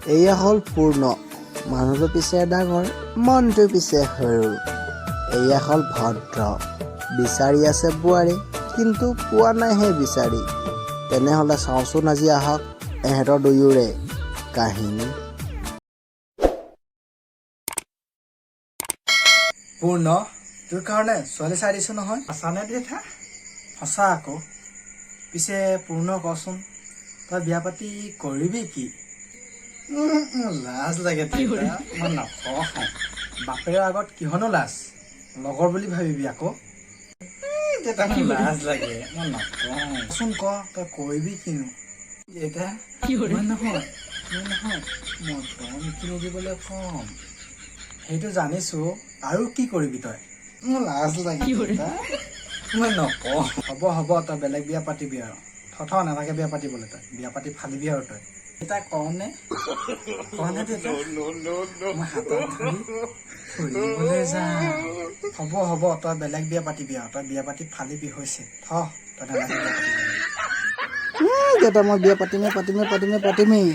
এয়া হ'ল পূৰ্ণ, মানুহটো পিছে ডাঙৰ, মনটো পিছে সৰু। এয়া হ'ল ভদ্ৰ, বিচাৰি আছে বোৱাৰী, কিন্তু পোৱা নাই সেই বিচাৰি। তেনেহ'লে চাওঁচোন আজি আহক এহেঁতৰ দুয়োৰে কাহিনী। পূৰ্ণ, তোৰ কাৰণে ছোৱালী চাই দিছো নহয়। সঁচানে দেউতা? সঁচা আকৌ। পিছে পূৰ্ণ কচোন, তই বিয়া পাতি কৰিবি কি? লাজ লাগে দেউতা, মই নকওঁ। বাপেৰৰ আগত কিহনো লাজ, লগৰ বুলি ভাবিবি আকৌ। দেউতা মোৰ লাজ লাগে, মই নকওঁ। কচোন ক, তই কৰিবি কিনো? দেউতা মই নহয় মটন কিনি দিবলৈ কম। সেইটো জানিছো, আৰু কি কৰিবি তই? মোৰ লাজ লাগে দেউতা, মই নকওঁ। হ'ব তই বেলেগ বিয়া পাতিবি আৰু। নালাগে বিয়া পাতিবলৈ, তই বিয়া পাতি ফালিবি আৰু তই। দেউতা কওঁনে দেউতা? মই হাতত ধৰি ফুৰিবলৈ যাম। হ'ব তই বেলেগ বিয়া পাতিবি আৰু। তই বিয়া পাতি ফালিবি হৈছে। তই নালাগে বিয়া পাতিবলৈ। দেউতা মই বিয়া পাতিমেই।